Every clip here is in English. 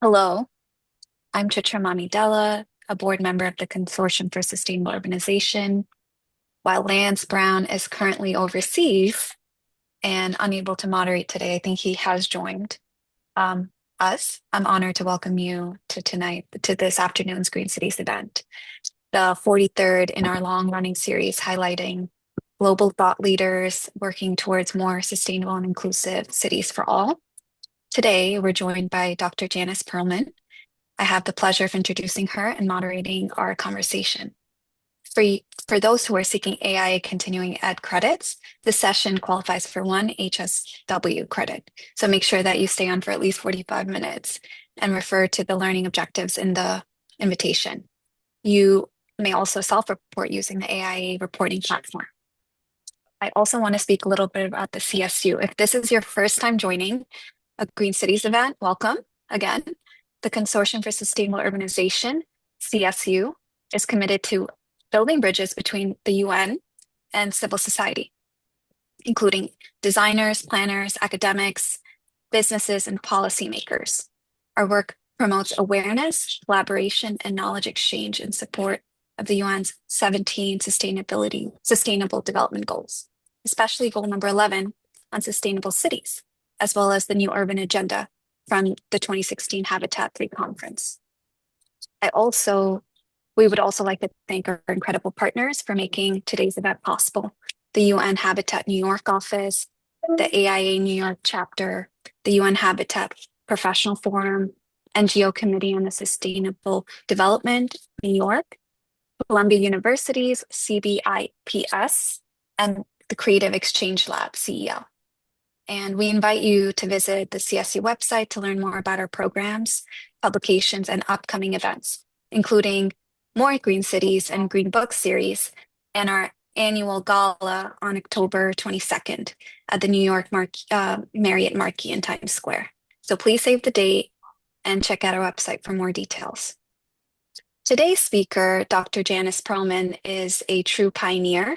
Hello, I'm Chitramani Della, a board member of the Consortium for Sustainable Urbanization. While Lance Brown is currently overseas and unable to moderate today, I think he has joined um, us. I'm honored to welcome you to this afternoon's Green Cities event, the 43rd in our long-running series highlighting global thought leaders working towards more sustainable and inclusive cities for all. Today, we're joined by Dr. Janice Perlman. I have the pleasure of introducing her and moderating our conversation. For, for those who are seeking AI continuing ed credits, this session qualifies for one HSW credit. So make sure that you stay on for at least 45 minutes and refer to the learning objectives in the invitation. You may also self-report using the AIA reporting platform. I also want to speak a little bit about the CSU. If this is your first time joining a Green Cities event, welcome again. The Consortium for Sustainable Urbanization, CSU, is committed to building bridges between the UN and civil society, including designers, planners, academics, businesses, and policymakers. Our work promotes awareness, collaboration, and knowledge exchange in support of the UN's 17 sustainable development goals, especially goal number 11 on sustainable cities, as well as the new urban agenda from the 2016 Habitat 3 conference. We would also like to thank our incredible partners for making today's event possible. The UN Habitat New York office, the AIA New York chapter, the UN Habitat Professional Forum, NGO Committee on the Sustainable Development, New York, Columbia University's CBIPS, and the Creative Exchange Lab, CEL. And we invite you to visit the CSU website to learn more about our programs, publications, and upcoming events, including more Green Cities and Green Books series, and our annual gala on October 22nd at the New York Marriott Marquis in Times Square. So please save the date and check out our website for more details. Today's speaker, Dr. Janice Perlman, is a true pioneer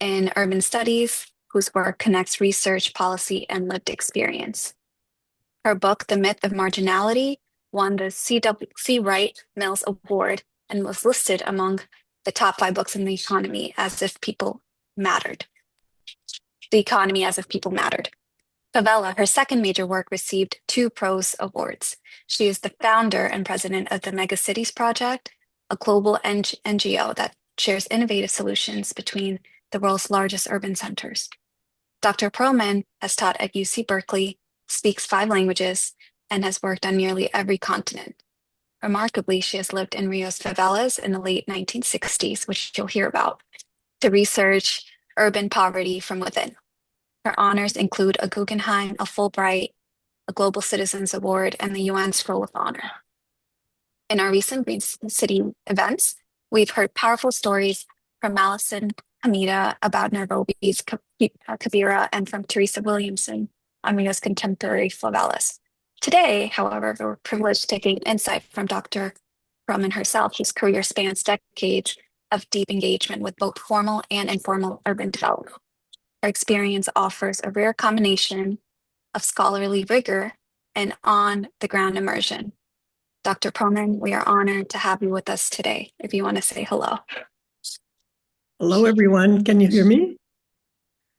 in urban studies whose work connects research, policy, and lived experience. Her book, The Myth of Marginality, won the C. Wright Mills Award and was listed among the top 5 books in the economy as if people mattered. The economy as if people mattered. Favela, her second major work, received 2 Prose Awards. She is the founder and president of the Megacities Project, a global NGO that shares innovative solutions between the world's largest urban centers. Dr. Perlman has taught at UC Berkeley, speaks 5 languages, and has worked on nearly every continent. Remarkably, she has lived in Rio's favelas in the late 1960s, which you'll hear about, to research urban poverty from within. Her honors include a Guggenheim, a Fulbright, a Global Citizens Award, and the UN Scroll of Honor. In our recent Green City events, we've heard powerful stories from Allison Hamida about Nairobi's Kibera and from Teresa Williamson on Rio's contemporary favelas. Today, however, we're privileged to gain insight from Dr. Perlman herself, whose career spans decades of deep engagement with both formal and informal urban development. Her experience offers a rare combination of scholarly rigor and on-the-ground immersion. Dr. Perlman, we are honored to have you with us today. If you want to say hello. Hello, everyone. Can you hear me?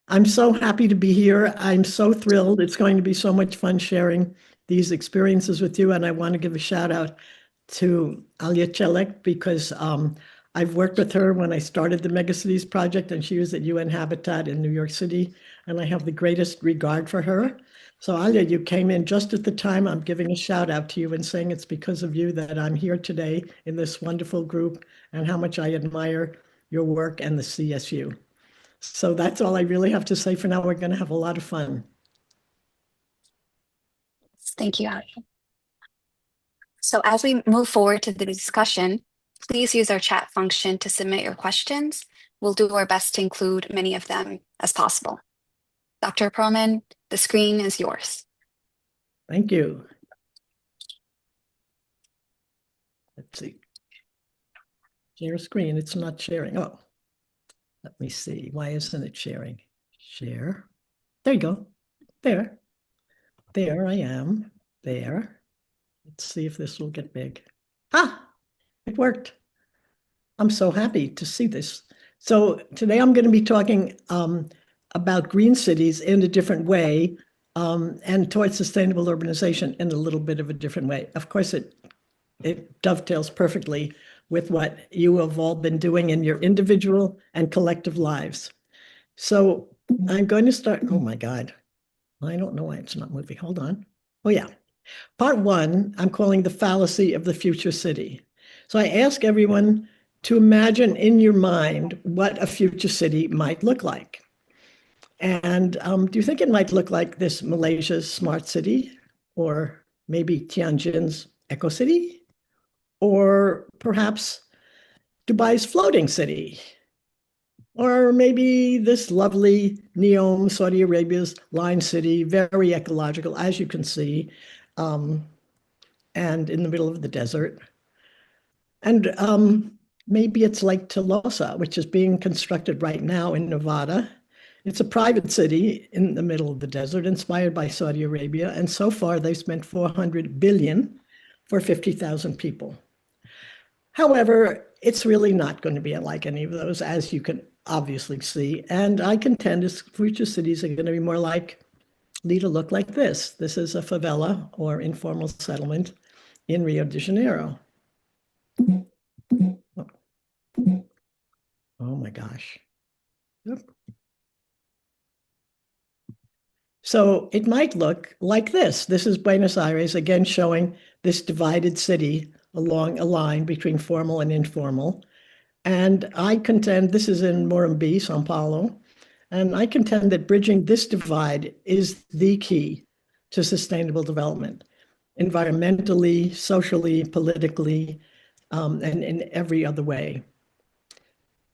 I'm so happy to be here. I'm so thrilled. It's going to be so much fun sharing these experiences with you. And I want to give a shout out to Alia Chelek because I've worked with her when I started the Megacities Project, and she was at UN Habitat in New York City. And I have the greatest regard for her. So Alia, you came in just at the time. I'm giving a shout out to you and saying it's because of you that I'm here today in this wonderful group and how much I admire your work and the CSU. So that's all I really have to say for now. We're going to have a lot of fun. Thank you, Alia. So as we move forward to the discussion, please use our chat function to submit your questions. We'll do our best to include many of them as possible. Dr. Perlman, the screen is yours. Thank you. Let's see. Share screen. It's not sharing. Oh, let me see. Why isn't it sharing? Share. There you go. There. There I am. There. Let's see if this will get big. Ah, it worked. I'm so happy to see this. So today I'm going to be talking about green cities in a different way and towards sustainable urbanization in a little bit of a different way. Of course, it dovetails perfectly with what you have all been doing in your individual and collective lives. So I'm going to start. Oh my God. I don't know why it's not moving. Hold on. Oh, yeah. Part one, I'm calling the fallacy of the future city. So I ask everyone to imagine in your mind what a future city might look like. And do you think it might look like this Malaysia's smart city, or maybe Tianjin's eco city, or perhaps Dubai's floating city, or maybe this lovely Neom, Saudi Arabia's line city, very ecological, as you can see, and in the middle of the desert. And maybe it's like Tolosa, which is being constructed right now in Nevada. It's a private city in the middle of the desert, inspired by Saudi Arabia. And so far, they've spent 400 billion for 50,000 people. However, it's really not going to be like any of those, as you can obviously see. And I contend its future cities are going to be more likely to look like this. This is a favela or informal settlement in Rio de Janeiro. Oh my gosh. Yep. So it might look like this. This is Buenos Aires, again showing this divided city along a line between formal and informal. And I contend this is in Morumbi, Sao Paulo. And I contend that bridging this divide is the key to sustainable development, environmentally, socially, politically, and in every other way.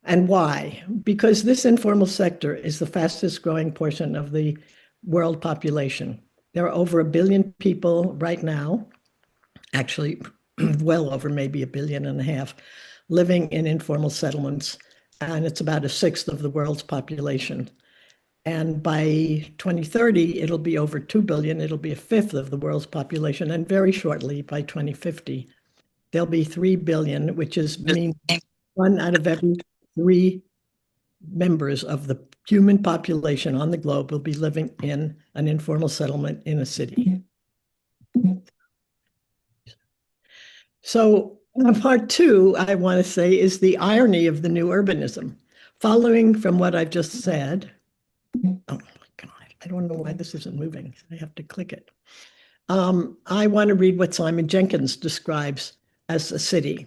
And why? Because this informal sector is the fastest growing portion of the world population. There are over 1 billion people right now, actually well over maybe 1.5 billion, living in informal settlements, and it's about 1/6 of the world's population. And by 2030, it'll be over 2 billion. It'll be 1/5 of the world's population. And very shortly, by 2050, there'll be 3 billion, which means 1 out of every 3 members of the human population on the globe will be living in an informal settlement in a city. So part two, I want to say, is the irony of the new urbanism. Following from what I've just said, oh my God, I don't know why this isn't moving. I have to click it. I want to read what Simon Jenkins describes as a city.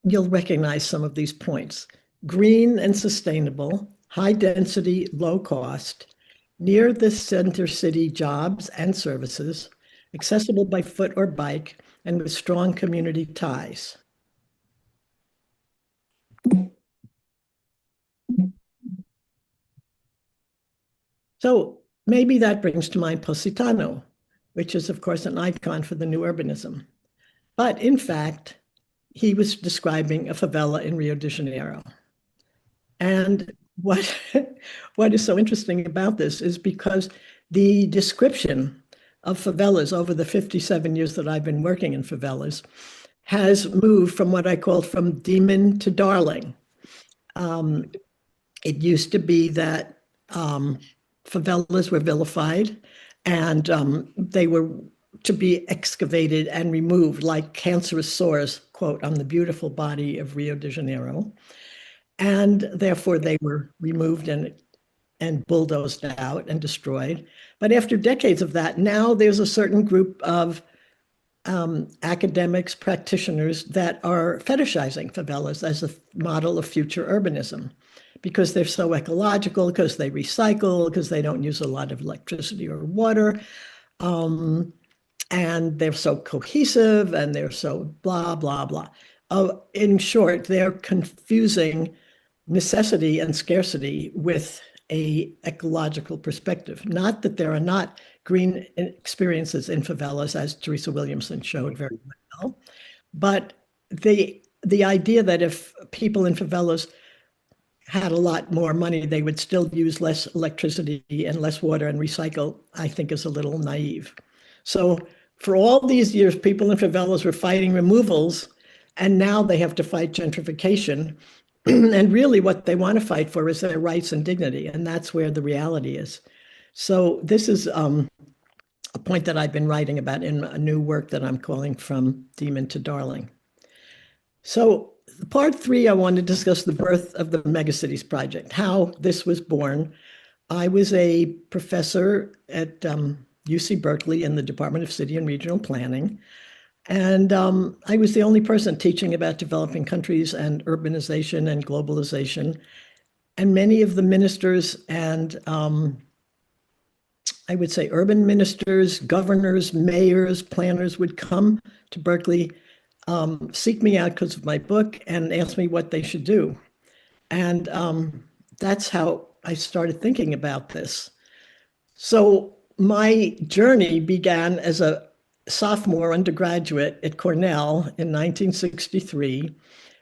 You'll recognize some of these points. Green and sustainable, high density, low cost, near the center city jobs and services, accessible by foot or bike, and with strong community ties. So maybe that brings to mind Positano, which is, of course, an icon for the new urbanism. But in fact, he was describing a favela in Rio de Janeiro. And what is so interesting about this is because the description of favelas over the 57 years that I've been working in favelas has moved from what I call from demon to darling. It used to be that favelas were vilified and they were to be excavated and removed like cancerous sores, quote, on the beautiful body of Rio de Janeiro. And therefore they were removed and bulldozed out and destroyed. But after decades of that, now there's a certain group of academics, practitioners that are fetishizing favelas as a model of future urbanism because they're so ecological, because they recycle, because they don't use a lot of electricity or water. And they're so cohesive and they're so blah, blah, blah. In short, they're confusing necessity and scarcity with a ecological perspective. Not that there are not green experiences in favelas, as Teresa Williamson showed very well, but the idea that if people in favelas had a lot more money, they would still use less electricity and less water and recycle, I think is a little naive. So For all these years, people in favelas were fighting removals, and now they have to fight gentrification. And really, what they want to fight for is their rights and dignity, and that's where the reality is. So this is a point that I've been writing about in a new work that I'm calling From Demon to Darling. So part three, I want to discuss the birth of the Megacities Project, how this was born. I was a professor at UC Berkeley in the Department of City and Regional Planning. And I was the only person teaching about developing countries and urbanization and globalization. And many of the ministers and I would say urban ministers, governors, mayors, planners would come to Berkeley, seek me out because of my book and ask me what they should do. And that's how I started thinking about this. So my journey began as a sophomore undergraduate at Cornell in 1963,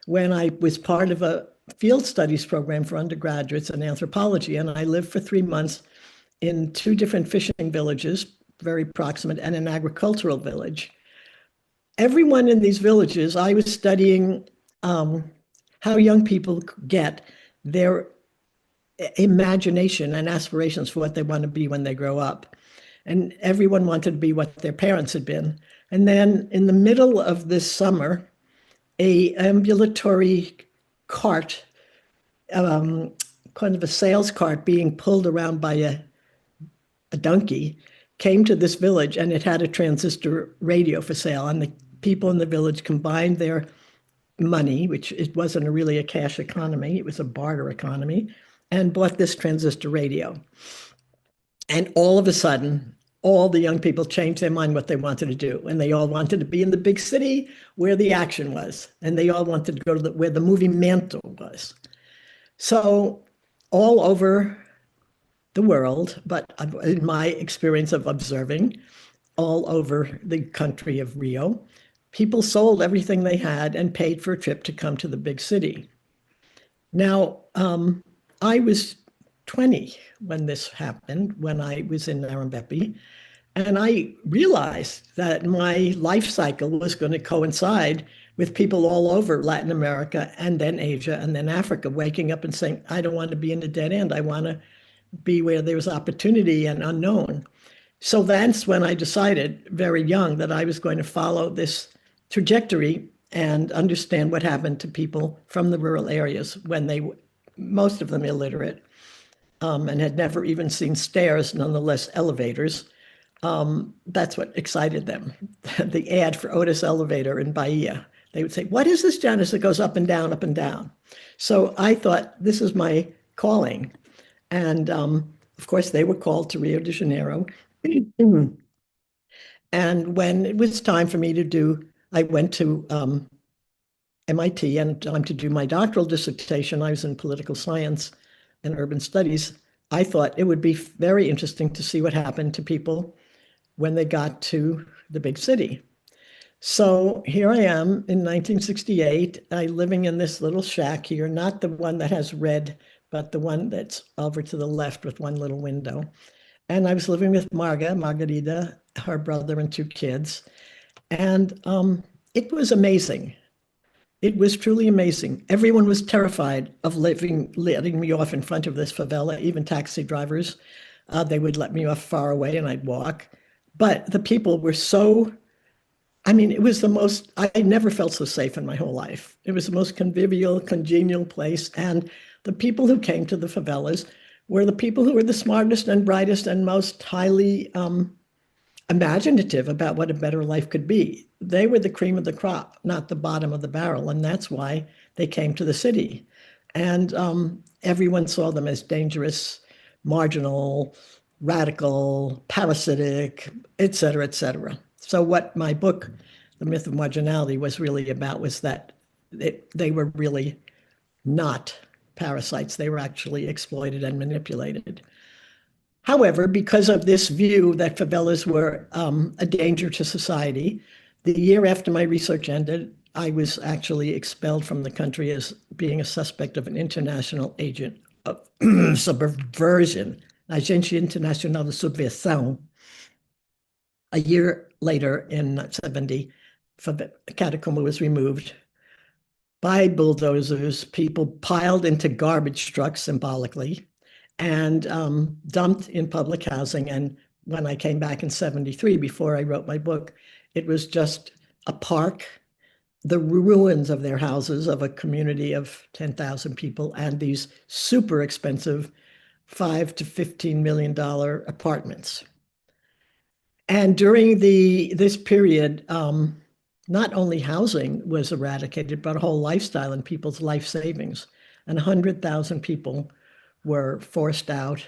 when I was part of a field studies program for undergraduates in anthropology. And I lived for 3 months in two different fishing villages, very proximate, and an agricultural village. Everyone in these villages, I was studying how young people get their imagination and aspirations for what they want to be when they grow up. And everyone wanted to be what their parents had been. And then in the middle of this summer, a ambulatory cart, kind of a sales cart being pulled around by a donkey, came to this village, and it had a transistor radio for sale. And the people in the village combined their money, which it wasn't really a cash economy, it was a barter economy, and bought this transistor radio. And all of a sudden, all the young people changed their mind what they wanted to do. And they all wanted to be in the big city where the action was. And they all wanted to go to where the movie Mantle was. So all over the world, but in my experience of observing all over the country of Rio, people sold everything they had and paid for a trip to come to the big city. Now, I was 20 when this happened, when I was in Narambepi, and I realized that my life cycle was going to coincide with people all over Latin America and then Asia and then Africa waking up and saying, I don't want to be in a dead end. I want to be where there was opportunity and unknown. So that's when I decided very young that I was going to follow this trajectory and understand what happened to people from the rural areas when they, most of them illiterate, and had never even seen stairs, nonetheless elevators. That's what excited them. The ad for Otis Elevator in Bahia. They would say, what is this, Janice, that goes up and down, up and down? So I thought, this is my calling. And of course, they were called to Rio de Janeiro. And when it was time for me to do, I went to MIT and time to do my doctoral dissertation. I was in political science and urban studies. I thought it would be very interesting to see what happened to people when they got to the big city. So here I am in 1968, living in this little shack here, not the one that has red, but the one that's over to the left with one little window. And I was living with Margarita, her brother, and two kids. And it was amazing. It was truly amazing. Everyone was terrified of letting me off in front of this favela, even taxi drivers. They would let me off far away and I'd walk. But the people were so, I mean, it was the most, I never felt so safe in my whole life. It was the most convivial, congenial place. And the people who came to the favelas were the people who were the smartest and brightest and most highly imaginative about what a better life could be. They were the cream of the crop, not the bottom of the barrel. And that's why they came to the city. And everyone saw them as dangerous, marginal, radical, parasitic, et cetera, et cetera. So what my book, The Myth of Marginality, was really about was that they were really not parasites. They were actually exploited and manipulated. However, because of this view that favelas were a danger to society, the year after my research ended, I was actually expelled from the country as being a suspect of an international agent of subversion, agência internacional de subversão. A year later, in 70, the catacomb was removed by bulldozers. People piled into garbage trucks symbolically and dumped in public housing. And when I came back in 73, before I wrote my book, it was just a park, the ruins of their houses of a community of 10,000 people, and these super expensive $5 to $15 million apartments. And during this period, not only housing was eradicated, but a whole lifestyle and people's life savings. And 100,000 people were forced out.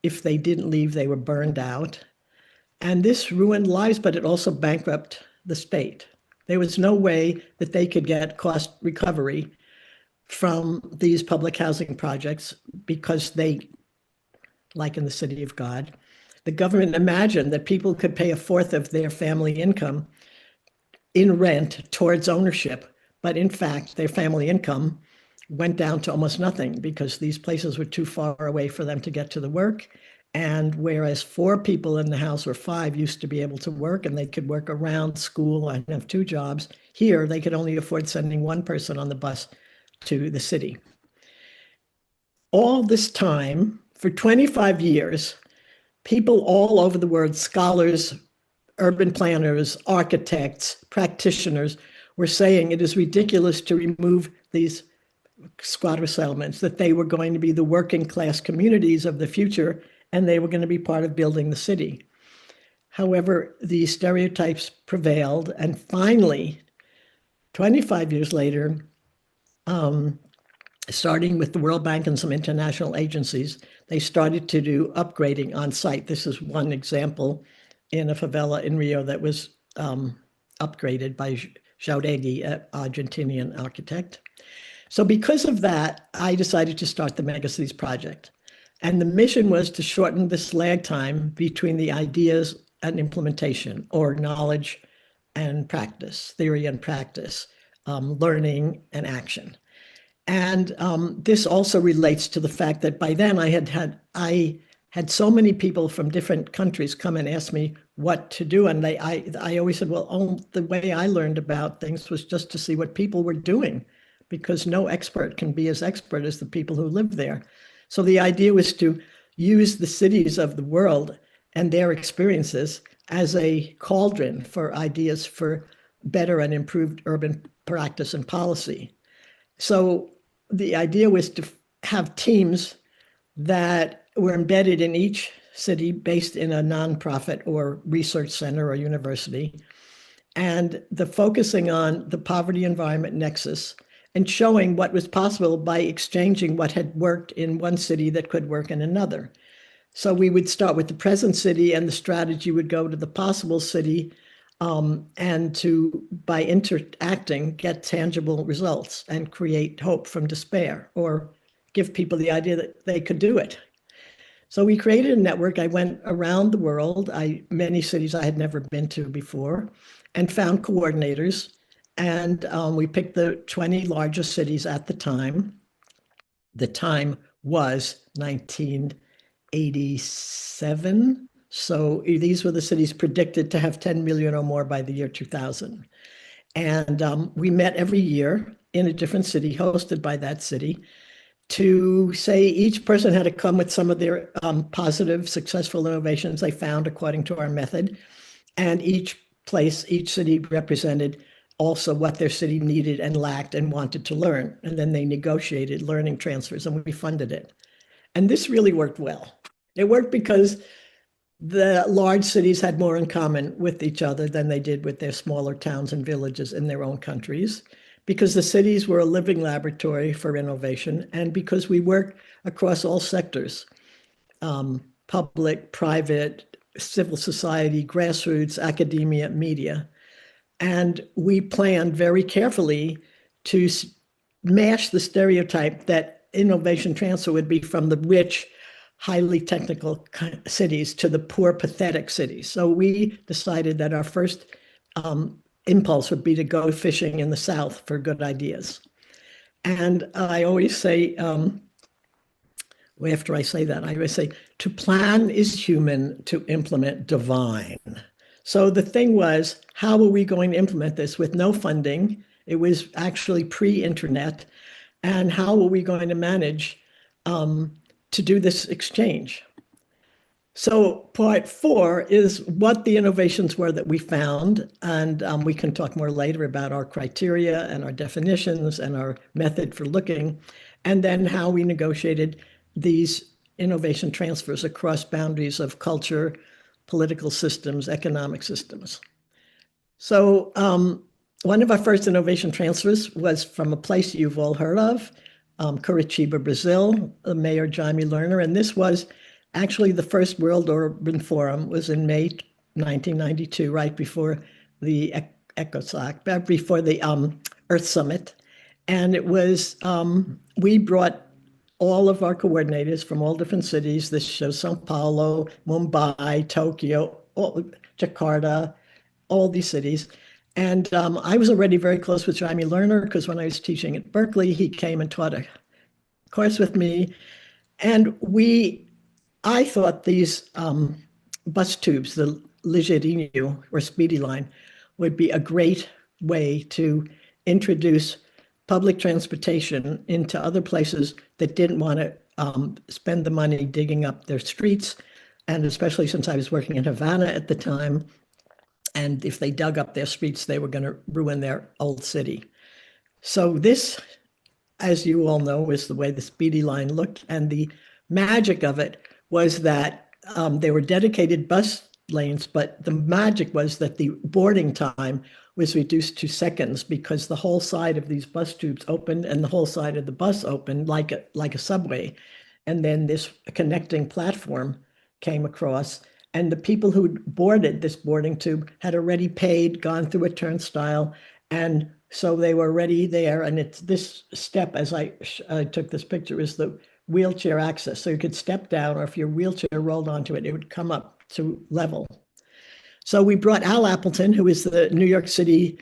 If they didn't leave, they were burned out. And this ruined lives, but it also bankrupted the state. There was no way that they could get cost recovery from these public housing projects because they, like in the City of God, the government imagined that people could pay a fourth of their family income in rent towards ownership. But in fact, their family income went down to almost nothing because these places were too far away for them to get to the work. And whereas 4 people in the house or 5 used to be able to work and they could work around school and have 2 jobs, here they could only afford sending 1 person on the bus to the city. All this time, for 25 years, people all over the world, scholars, urban planners, architects, practitioners, were saying it is ridiculous to remove these squatter settlements, that they were going to be the working class communities of the future, and they were going to be part of building the city. However, the stereotypes prevailed, and finally, 25 years later, starting with the World Bank and some international agencies, they started to do upgrading on site. This is one example in a favela in Rio that was upgraded by Jauregui, an Argentinian architect. So because of that, I decided to start the Megacities Project. And the mission was to shorten this lag time between the ideas and implementation, or knowledge and practice, theory and practice, learning and action. And this also relates to the fact that by then I had so many people from different countries come and ask me what to do. And I always said, well, the way I learned about things was just to see what people were doing, because no expert can be as expert as the people who live there. So the idea was to use the cities of the world and their experiences as a cauldron for ideas for better and improved urban practice and policy. So the idea was to have teams that were embedded in each city based in a nonprofit or research center or university, and the focusing on the poverty environment nexus and showing what was possible by exchanging what had worked in one city that could work in another. So we would start with the present city, and the strategy would go to the possible city, and to, by interacting, get tangible results and create hope from despair, or give people the idea that they could do it. So we created a network. I went around the world, many cities I had never been to before, and found coordinators. And we picked the 20 largest cities at the time. The time was 1987. So these were the cities predicted to have 10 million or more by the year 2000. And we met every year in a different city, hosted by that city, to say each person had to come with some of their positive, successful innovations they found according to our method. And each city represented also what their city needed and lacked and wanted to learn. And then they negotiated learning transfers, and we funded it. And this really worked well. It worked because the large cities had more in common with each other than they did with their smaller towns and villages in their own countries, because the cities were a living laboratory for innovation, and because we work across all sectors, public, private, civil society, grassroots, academia, media. And we planned very carefully to mash the stereotype that innovation transfer would be from the rich, highly technical cities to the poor, pathetic cities. So we decided that our first impulse would be to go fishing in the South for good ideas. And I always say, after I say that, I always say, to plan is human, to implement divine. So the thing was, how are we going to implement this with no funding? It was actually pre-internet. And how are we going to manage to do this exchange? So part 4 is what the innovations were that we found. And we can talk more later about our criteria and our definitions and our method for looking, and then how we negotiated these innovation transfers across boundaries of culture, political systems, economic systems. So one of our first innovation transfers was from a place you've all heard of, Curitiba, Brazil, Mayor Jaime Lerner. And this was actually the first World Urban Forum was in May 1992, right before the ECOSOC, before the Earth Summit. And it was, we brought all of our coordinators from all different cities. This shows Sao Paulo, Mumbai, Tokyo, Jakarta, all these cities. And I was already very close with Jaime Lerner because when I was teaching at Berkeley, he came and taught a course with me. And I thought these bus tubes, the Ligeirinho or Speedy Line, would be a great way to introduce public transportation into other places that didn't want to spend the money digging up their streets. And especially since I was working in Havana at the time, and if they dug up their streets, they were going to ruin their old city. So this, as you all know, is the way the Speedy Line looked. And the magic of it was that they were dedicated bus lanes, but the magic was that the boarding time was reduced to seconds because the whole side of these bus tubes opened and the whole side of the bus opened like a subway. And then this connecting platform came across. And the people who boarded this boarding tube had already paid, gone through a turnstile, and so they were already there. And it's this step, as I took this picture, is the wheelchair access. So you could step down, or if your wheelchair rolled onto it, it would come up to level. So we brought Al Appleton, who was the New York City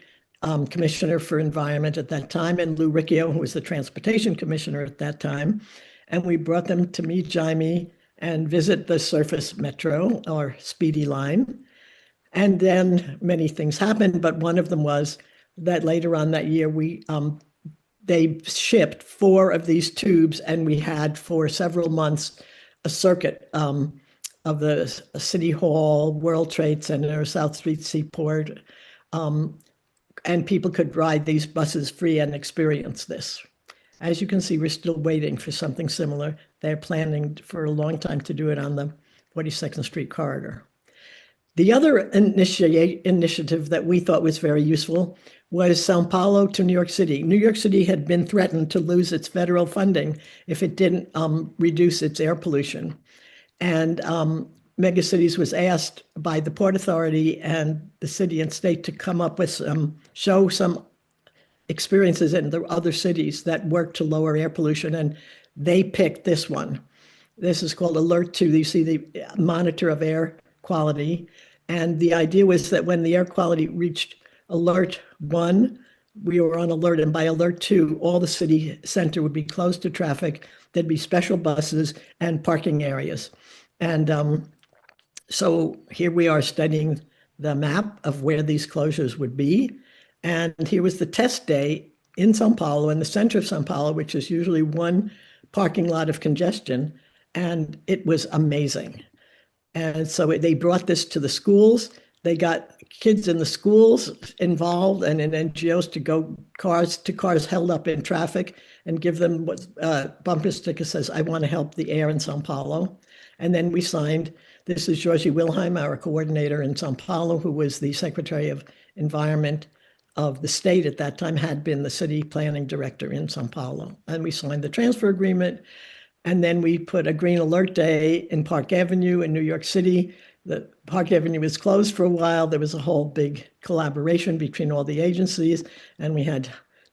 Commissioner for Environment at that time, and Lou Riccio, who was the Transportation Commissioner at that time. And we brought them to meet Jaime and visit the surface metro or Speedy Line. And then many things happened, but one of them was that later on that year, they shipped 4 of these tubes, and we had for several months a circuit of the City Hall, World Trade Center, South Street Seaport, and people could ride these buses free and experience this. As you can see, we're still waiting for something similar. They're planning for a long time to do it on the 42nd Street corridor. The other initiative that we thought was very useful was Sao Paulo to New York City. New York City had been threatened to lose its federal funding if it didn't reduce its air pollution. And Megacities was asked by the Port Authority and the city and state to come up with show some experiences in the other cities that work to lower air pollution. And they picked this one. This is called Alert 2. You see the monitor of air quality. And the idea was that when the air quality reached Alert 1, we were on alert. And by Alert 2, all the city center would be closed to traffic. There'd be special buses and parking areas. And so here we are studying the map of where these closures would be. And here was the test day in Sao Paulo, in the center of Sao Paulo, which is usually one parking lot of congestion. And it was amazing. And so they brought this to the schools. They got kids in the schools involved and in NGOs to go cars held up in traffic and give them what bumper sticker says, I want to help the air in Sao Paulo. And then we signed, this is Georgie Wilhelm, our coordinator in Sao Paulo, who was the Secretary of Environment of the state at that time, had been the city planning director in Sao Paulo. And we signed the transfer agreement. And then we put a green alert day in Park Avenue in New York City. The Park Avenue was closed for a while. There was a whole big collaboration between all the agencies. And we had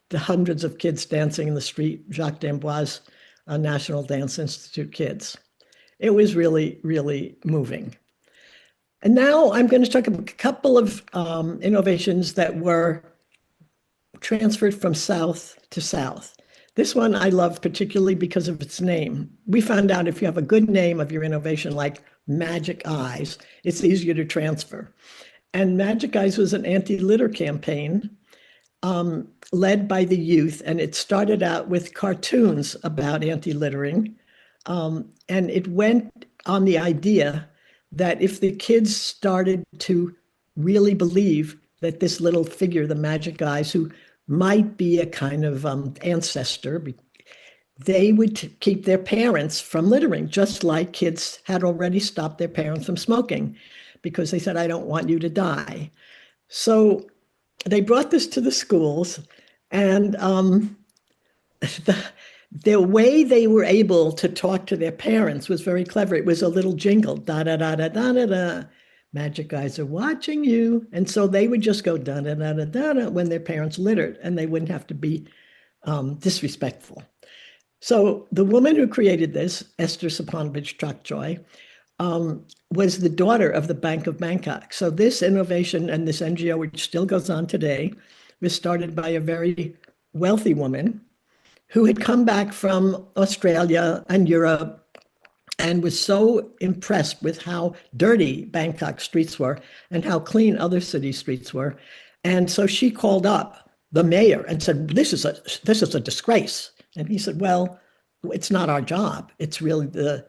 the hundreds of kids dancing in the street, Jacques d'Amboise, National Dance Institute kids. It was really, really moving. And now I'm going to talk about a couple of innovations that were transferred from south to south. This one I love particularly because of its name. We found out if you have a good name of your innovation, like Magic Eyes, it's easier to transfer. And Magic Eyes was an anti-litter campaign led by the youth, and it started out with cartoons about anti-littering. And it went on the idea that if the kids started to really believe that this little figure, the Magic Eyes, who might be a kind of ancestor, they would keep their parents from littering, just like kids had already stopped their parents from smoking because they said, I don't want you to die. So they brought this to the schools, and the, the way they were able to talk to their parents was very clever. It was a little jingle, da da da da da da da. Magic Eyes are watching you. And so they would just go da da da da da da when their parents littered, and they wouldn't have to be disrespectful. So the woman who created this, Esther Saponovich Chokjoy, was the daughter of the Bank of Bangkok. So this innovation and this NGO, which still goes on today, was started by a very wealthy woman who had come back from Australia and Europe and was so impressed with how dirty Bangkok streets were and how clean other city streets were. And so she called up the mayor and said, this is a disgrace. And he said, well, it's not our job. It's really the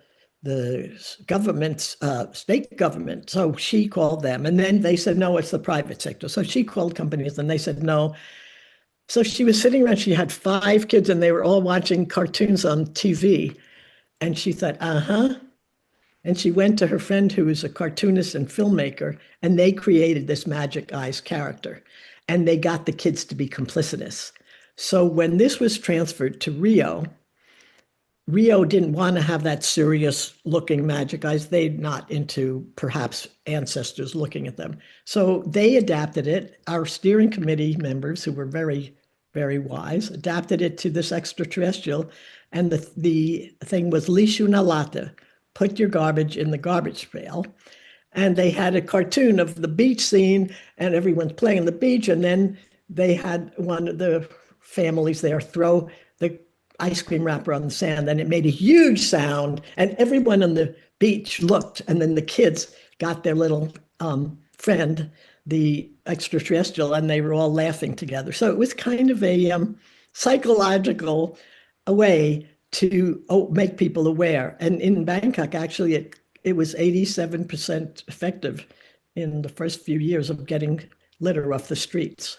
government's state government. So she called them, and then they said, no, it's the private sector. So she called companies, and they said no. So she was sitting around. She had 5 kids, and they were all watching cartoons on TV. And she thought, uh-huh. And she went to her friend who was a cartoonist and filmmaker, and they created this Magic Eyes character. And they got the kids to be complicitous. So when this was transferred to Rio didn't want to have that serious looking Magic Eyes. They're not into perhaps ancestors looking at them. So they adapted it. Our steering committee members, who were very, very wise, adapted it to this extraterrestrial. And the thing was Lishu Nalata, put your garbage in the garbage pail. And they had a cartoon of the beach scene, and everyone's playing on the beach. And then they had one of the families there throw the ice cream wrapper on the sand, and it made a huge sound, and everyone on the beach looked, and then the kids got their little friend, the extraterrestrial, and they were all laughing together. So it was kind of a psychological way to make people aware. And in Bangkok, actually, it was 87% effective in the first few years of getting litter off the streets.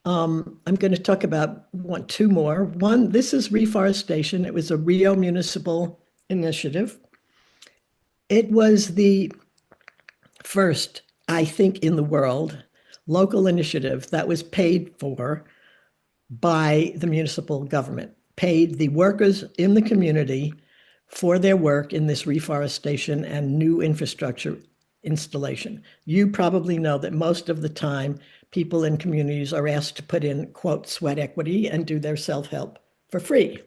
I'm going to talk about 2 more. One, this is reforestation. It was a Rio municipal initiative. It was the first, I think, in the world, local initiative that was paid for by the municipal government, paid the workers in the community for their work in this reforestation and new infrastructure installation. You probably know that most of the time, people in communities are asked to put in, quote, sweat equity and do their self-help for free.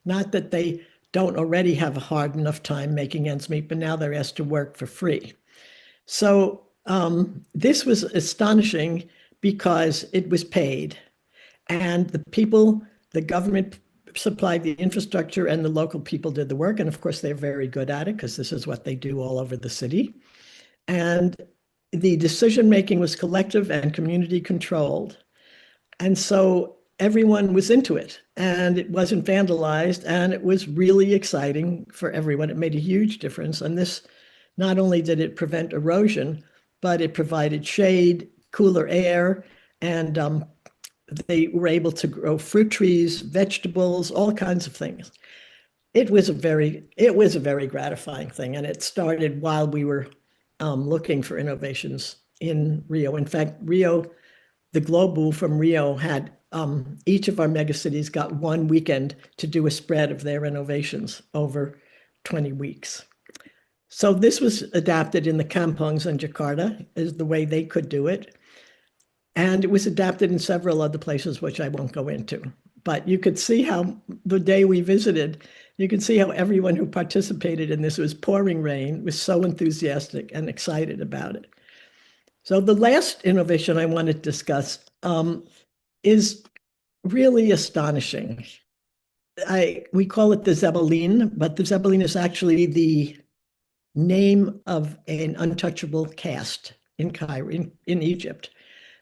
Not that they don't already have a hard enough time making ends meet, but now they're asked to work for free. So this was astonishing because it was paid. And the government supplied the infrastructure and the local people did the work. And of course, they're very good at it because this is what they do all over the city. And the decision-making was collective and community controlled. And so everyone was into it, and it wasn't vandalized, and it was really exciting for everyone. It made a huge difference. And this, not only did it prevent erosion, but it provided shade, cooler air, and they were able to grow fruit trees, vegetables, all kinds of things. It was a very gratifying thing, and it started while we were looking for innovations in Rio. In fact, the Global from Rio had each of our megacities got 1 weekend to do a spread of their innovations over 20 weeks. So this was adapted in the kampongs in Jakarta, is the way they could do it. And it was adapted in several other places, which I won't go into. But you could see how the day we visited, you could see how everyone who participated in this, was pouring rain, was so enthusiastic and excited about it. So the last innovation I want to discuss is really astonishing. we call it the Zeppelin, but the Zeppelin is actually the name of an untouchable caste in Cairo, in Egypt.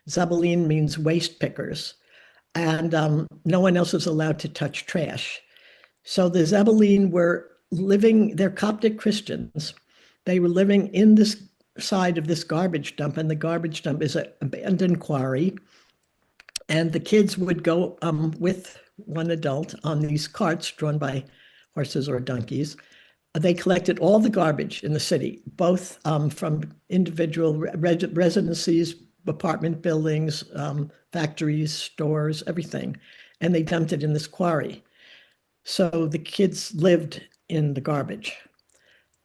Zeppelin means waste pickers, and no one else is allowed to touch trash. So the Zeppelin were living, they're Coptic Christians. They were living in this side of this garbage dump, and the garbage dump is an abandoned quarry. And the kids would go with one adult on these carts drawn by horses or donkeys. They collected all the garbage in the city, both from individual residencies, apartment buildings, factories, stores, everything. And they dumped it in this quarry. So the kids lived in the garbage.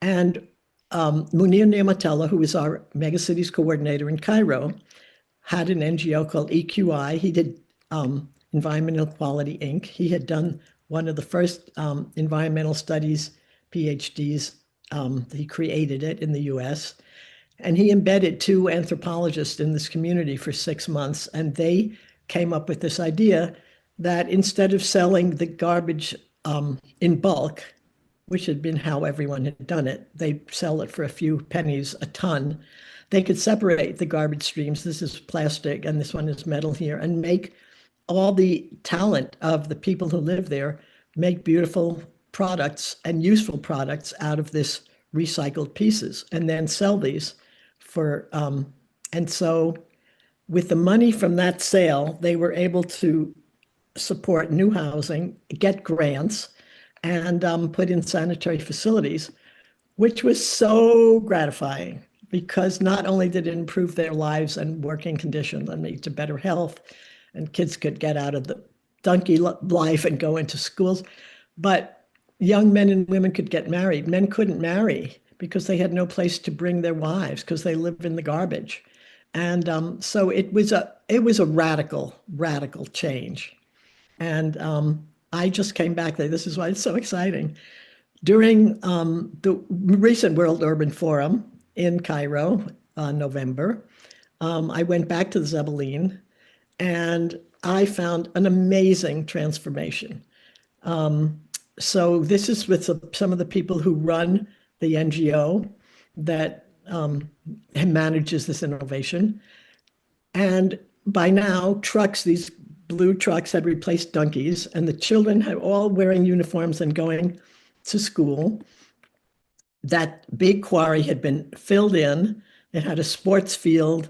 And Munir Niamatella, who was our megacities coordinator in Cairo, had an NGO called EQI. He did Environmental Quality Inc. He had done one of the first environmental studies PhDs. He created it in the US. And he embedded two anthropologists in this community for 6 months. And they came up with this idea that instead of selling the garbage in bulk, which had been how everyone had done it, they sell it for a few pennies a ton. They could separate the garbage streams. This is plastic and this one is metal here, and make all the talent of the people who live there make beautiful products and useful products out of this recycled pieces, and then sell these for, and so with the money from that sale, they were able to support new housing, get grants, and put in sanitary facilities, which was so gratifying because not only did it improve their lives and working conditions and lead to better health, and kids could get out of the donkey life and go into schools, but young men and women could get married. Men couldn't marry because they had no place to bring their wives because they lived in the garbage. And so it was a radical change. And I just came back there. This is why it's so exciting. During the recent World Urban Forum in Cairo, November, I went back to the Zeppelin and I found an amazing transformation. So this is with some of the people who run the NGO that manages this innovation. And by now, trucks, these blue trucks had replaced donkeys, and the children had all wearing uniforms and going to school. That big quarry had been filled in. It had a sports field,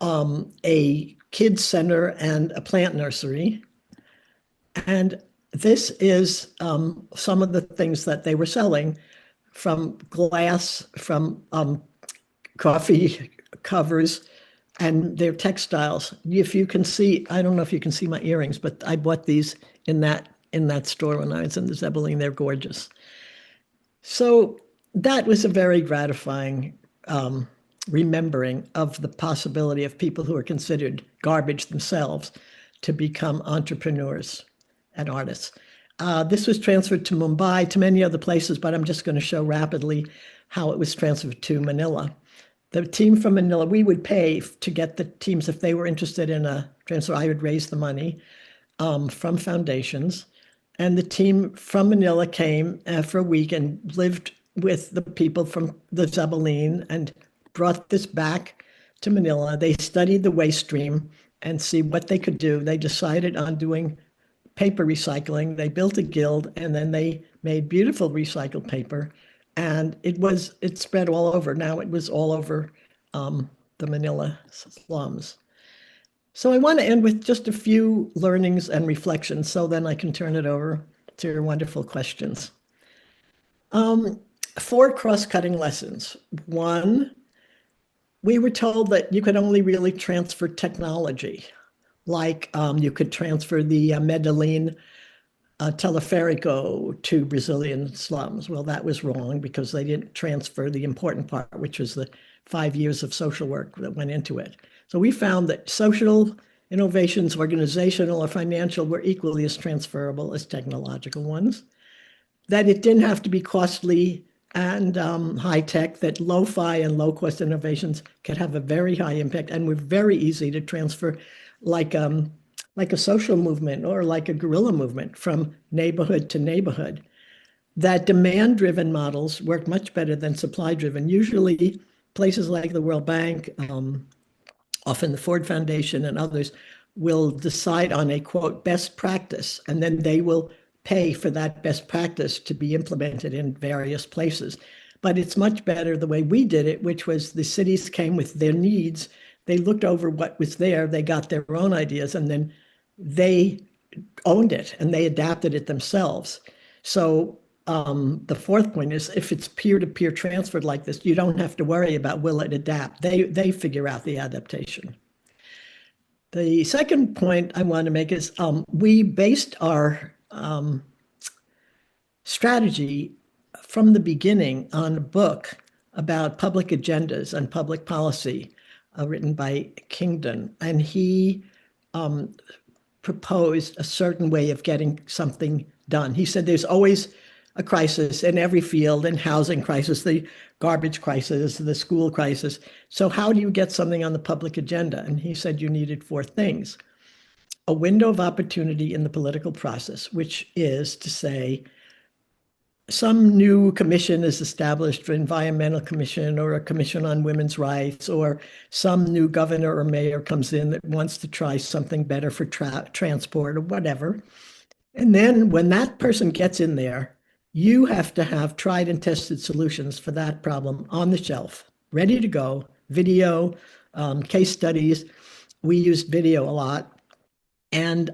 a kids center, and a plant nursery. And this is some of the things that they were selling, from glass, from coffee covers, and their textiles. If you can see, I don't know if you can see my earrings, but I bought these in that store when I was in the Zeppelin. They're gorgeous. So that was a very gratifying remembering of the possibility of people who are considered garbage themselves to become entrepreneurs and artists. This was transferred to Mumbai, to many other places, but I'm just going to show rapidly how it was transferred to Manila. The team from Manila, we would pay to get the teams if they were interested in a transfer. I would raise the money from foundations. And the team from Manila came for a week and lived with the people from the Zeppelin and brought this back to Manila. They studied the waste stream and see what they could do. They decided on doing paper recycling. They built a guild, and then they made beautiful recycled paper. And it spread all over. Now it was all over the Manila slums. So I want to end with just a few learnings and reflections, so then I can turn it over to your wonderful questions. 4 cross-cutting lessons. 1, we were told that you could only really transfer technology, like you could transfer the Medellin teleférico to Brazilian slums. Well, that was wrong because they didn't transfer the important part, which was the 5 years of social work that went into it. So we found that social innovations, organizational or financial, were equally as transferable as technological ones, that it didn't have to be costly and high tech, that lo-fi and low-cost innovations could have a very high impact and were very easy to transfer, like like a social movement or like a guerrilla movement from neighborhood to neighborhood. That demand-driven models work much better than supply-driven. Usually, places like the World Bank, often the Ford Foundation and others, will decide on a quote best practice, and then they will pay for that best practice to be implemented in various places. But it's much better the way we did it, which was the cities came with their needs. They looked over what was there, they got their own ideas, and then they owned it and they adapted it themselves. So the fourth point is if it's peer-to-peer transferred like this, you don't have to worry about will it adapt. They figure out the adaptation. The second point I want to make is we based our strategy from the beginning on a book about public agendas and public policy written by Kingdon. And he proposed a certain way of getting something done. He said there's always a crisis in every field, in housing crisis, the garbage crisis, the school crisis. So how do you get something on the public agenda? And he said you needed four things. A window of opportunity in the political process, which is to say, some new commission is established for environmental commission or a commission on women's rights, or some new governor or mayor comes in that wants to try something better for transport or whatever. And then when that person gets in there, you have to have tried and tested solutions for that problem on the shelf, ready to go, video, case studies. We used video a lot. And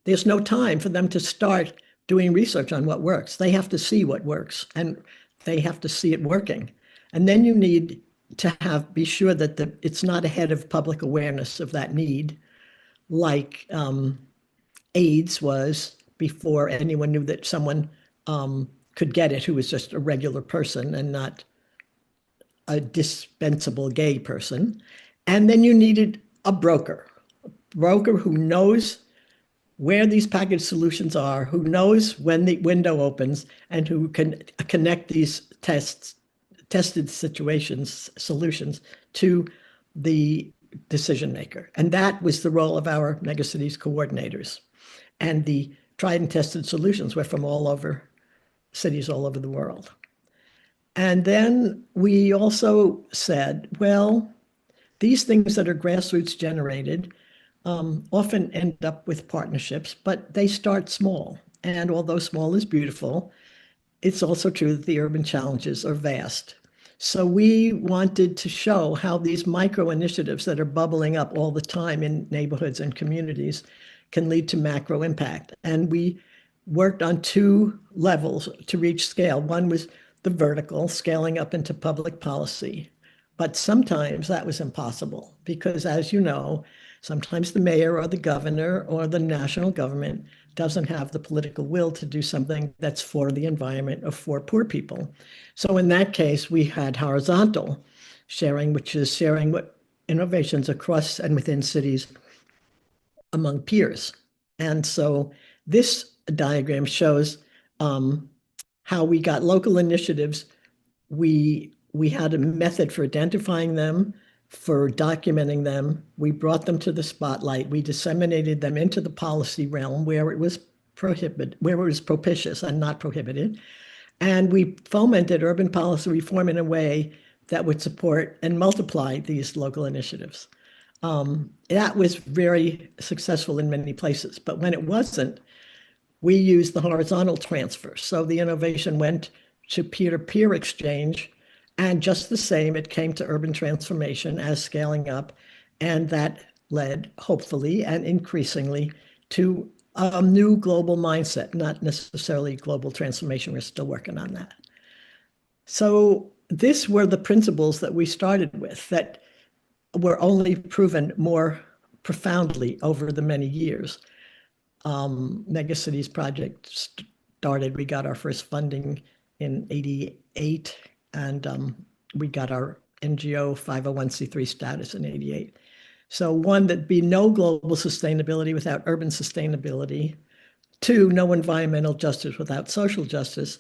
there's no time for them to start doing research on what works. They have to see what works and they have to see it working. And then you need to be sure that it's not ahead of public awareness of that need, like AIDS was before anyone knew that someone could get it who was just a regular person and not a dispensable gay person. And then you needed a broker who knows where these package solutions are, who knows when the window opens, and who can connect these tested solutions to the decision maker. And that was the role of our megacities coordinators. And the tried and tested solutions were from all over cities all over the world. And then we also said, well, these things that are grassroots generated often end up with partnerships, but they start small. And although small is beautiful, it's also true that the urban challenges are vast. So we wanted to show how these micro initiatives that are bubbling up all the time in neighborhoods and communities can lead to macro impact. And we worked on two levels to reach scale. One was the vertical, scaling up into public policy. But sometimes that was impossible because, as you know, sometimes the mayor or the governor or the national government doesn't have the political will to do something that's for the environment or for poor people. So in that case, we had horizontal sharing, which is sharing what innovations across and within cities among peers. And so this diagram shows how we got local initiatives. We had a method for identifying them, for documenting them. We brought them to the spotlight. We disseminated them into the policy realm where it was propitious and not prohibited. And we fomented urban policy reform in a way that would support and multiply these local initiatives. That was very successful in many places. But when it wasn't, we used the horizontal transfer. So the innovation went to peer-to-peer exchange. And just the same, it came to urban transformation as scaling up. And that led, hopefully and increasingly, to a new global mindset, not necessarily global transformation. We're still working on that. So these were the principles that we started with that were only proven more profoundly over the many years. Megacities project started, we got our first funding in 88, and we got our NGO 501c3 status in 88. So one, there'd be no global sustainability without urban sustainability. Two, no environmental justice without social justice.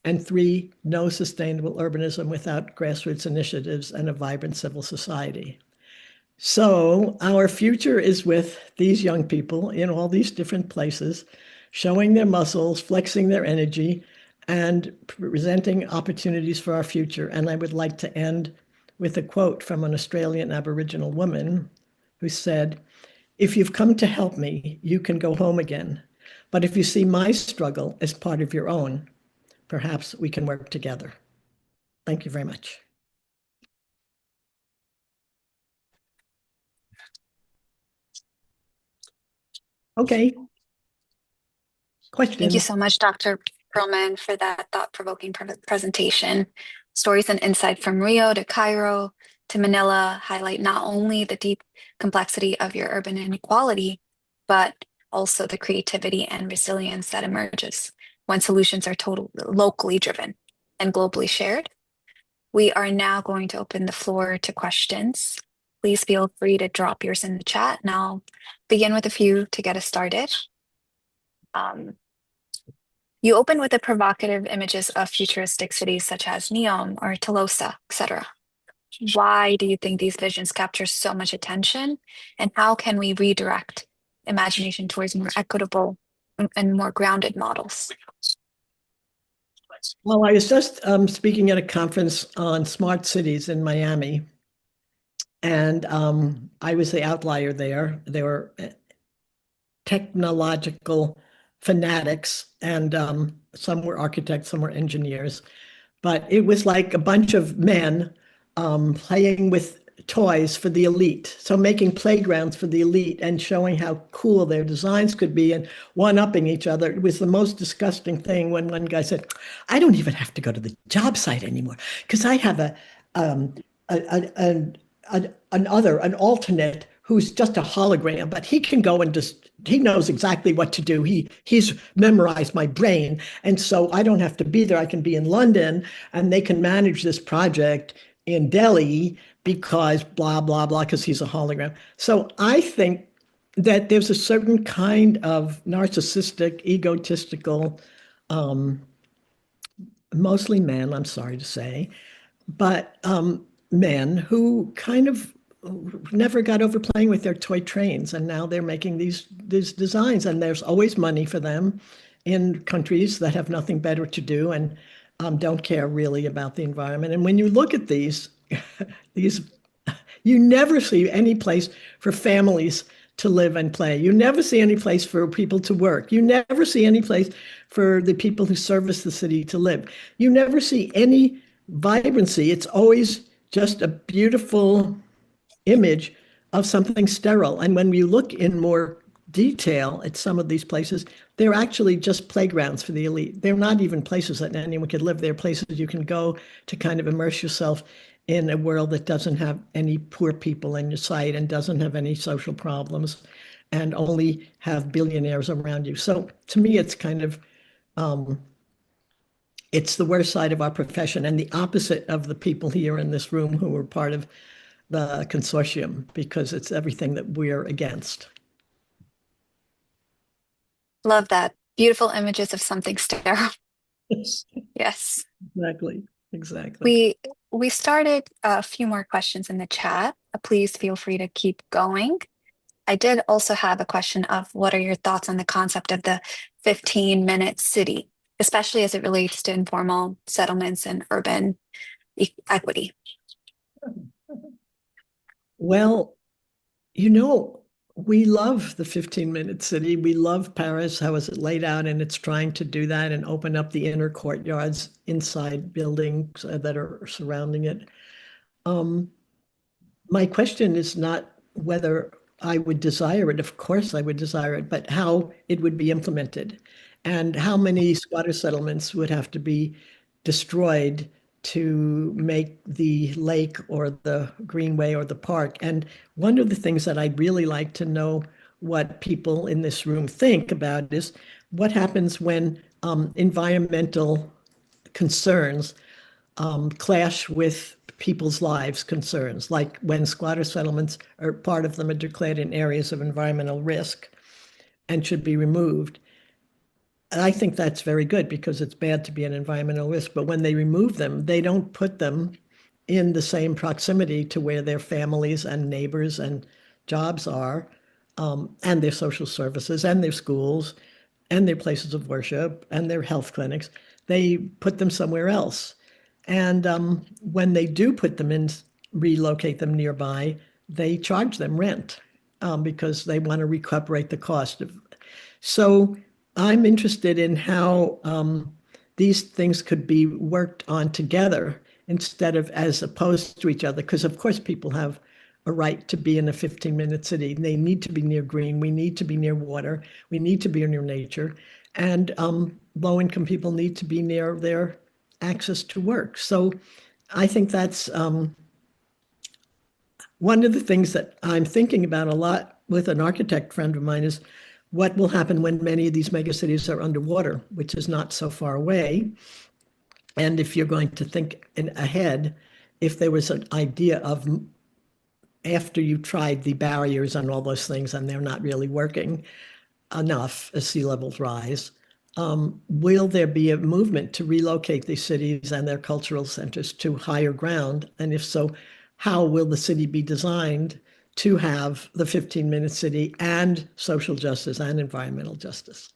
And three, no sustainable urbanism without grassroots initiatives and a vibrant civil society. So our future is with these young people in all these different places, showing their muscles, flexing their energy, and presenting opportunities for our future. And I would like to end with a quote from an Australian Aboriginal woman who said, "If you've come to help me, you can go home again. But if you see my struggle as part of your own, perhaps we can work together." Thank you very much. Okay, Thank you questions. so much, Dr. Perlman, for that thought-provoking presentation. Stories and insight from Rio to Cairo to Manila highlight not only the deep complexity of your urban inequality, but also the creativity and resilience that emerges when solutions are totally locally driven and globally shared. We are now going to open the floor to questions. Please feel free to drop yours in the chat, and I'll begin with a few to get us started. Um, You open with the provocative images of futuristic cities such as Neom or Tolosa, etc. Why do you think these visions capture so much attention? And how can we redirect imagination towards more equitable and more grounded models? Well, I was just speaking at a conference on smart cities in Miami, and I was the outlier there. There were technological fanatics, and some were architects, some were engineers. But it was like a bunch of men playing with toys for the elite. So making playgrounds for the elite and showing how cool their designs could be and one-upping each other. It was the most disgusting thing when one guy said, "I don't even have to go to the job site anymore because I have um, an alternate who's just a hologram, but he can go and just he knows exactly what to do. He's memorized my brain, and so I don't have to be there. I can be in London, and they can manage this project in Delhi because blah blah blah because he's a hologram." So I think that there's a certain kind of narcissistic, egotistical, mostly men, I'm sorry to say, but men who kind of never got over playing with their toy trains, and now they're making these designs, and there's always money for them in countries that have nothing better to do and don't care really about the environment. And when you look at these you never see any place for families to live and play. You never see any place for people to work. You never see any place for the people who service the city to live. You never see any vibrancy. It's always just a beautiful image of something sterile. And when we look in more detail at some of these places, they're actually just playgrounds for the elite. They're not even places that anyone could live. They're places you can go to kind of immerse yourself in a world that doesn't have any poor people in your sight and doesn't have any social problems and only have billionaires around you. So to me, it's kind of it's the worst side of our profession and the opposite of the people here in this room who are part of the consortium because it's everything that we're against. Love that. Beautiful images of something sterile. Yes. Exactly. Exactly. We we started a few more questions in the chat. Please feel free to keep going. I did also have a question of what are your thoughts on the concept of the 15-minute city, especially as it relates to informal settlements and urban equity? Well, you know, we love the 15-minute city. We love Paris. How is it laid out? And it's trying to do that and open up the inner courtyards inside buildings that are surrounding it. Um, my question is not whether I would desire it. Of course, I would desire it, but how it would be implemented and how many squatter settlements would have to be destroyed to make the lake or the greenway or the park. And one of the things that I'd really like to know what people in this room think about is what happens when environmental concerns clash with people's lives concerns, like when squatter settlements are part of them are declared in areas of environmental risk and should be removed. And I think that's very good because it's bad to be an environmental risk. But when they remove them, they don't put them in the same proximity to where their families and neighbors and jobs are, and their social services and their schools and their places of worship and their health clinics. They put them somewhere else. And when they do put them in, relocate them nearby, they charge them rent because they want to recuperate the cost of. So I'm interested in how these things could be worked on together instead of as opposed to each other. Because of course people have a right to be in a 15-minute city. They need to be near green. We need to be near water. We need to be near nature. And low-income people need to be near their access to work. So I think that's one of the things that I'm thinking about a lot with an architect friend of mine is what will happen when many of these megacities are underwater, which is not so far away. And if you're going to think ahead, if there was an idea of after you tried the barriers and all those things and they're not really working enough as sea levels rise, will there be a movement to relocate these cities and their cultural centers to higher ground? And if so, how will the city be designed to have the 15-minute city and social justice and environmental justice?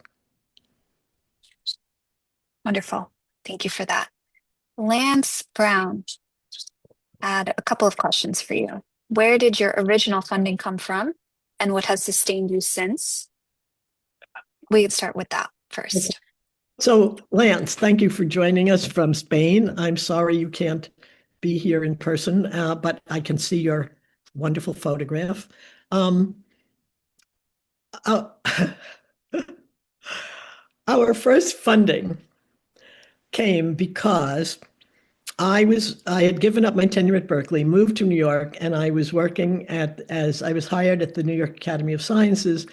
Wonderful. Thank you for that. Lance Brown had a couple of questions for you. Where did your original funding come from, and what has sustained you since? We can start with that first. So, Lance, thank you for joining us from Spain. I'm sorry you can't be here in person, but I can see your wonderful photograph. Uh, our first funding came because I had given up my tenure at Berkeley, moved to New York, and I was working as I was hired at the New York Academy of Sciences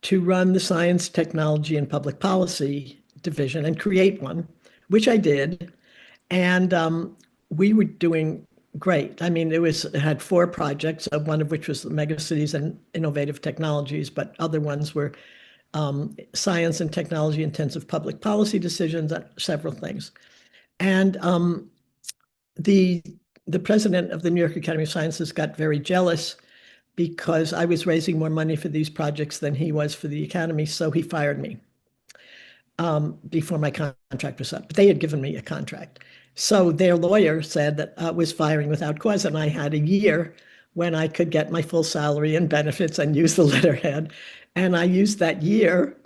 to run the Science, Technology, and Public Policy division and create one, which I did. And we were doing great. I mean, it had 4 projects, one of which was the megacities and innovative technologies, but other ones were science and technology intensive public policy decisions, several things. And the president of the New York Academy of Sciences got very jealous because I was raising more money for these projects than he was for the Academy, so he fired me before my contract was up. But they had given me a contract. So their lawyer said that I was firing without cause, and I had a year when I could get my full salary and benefits and use the letterhead. And I used that year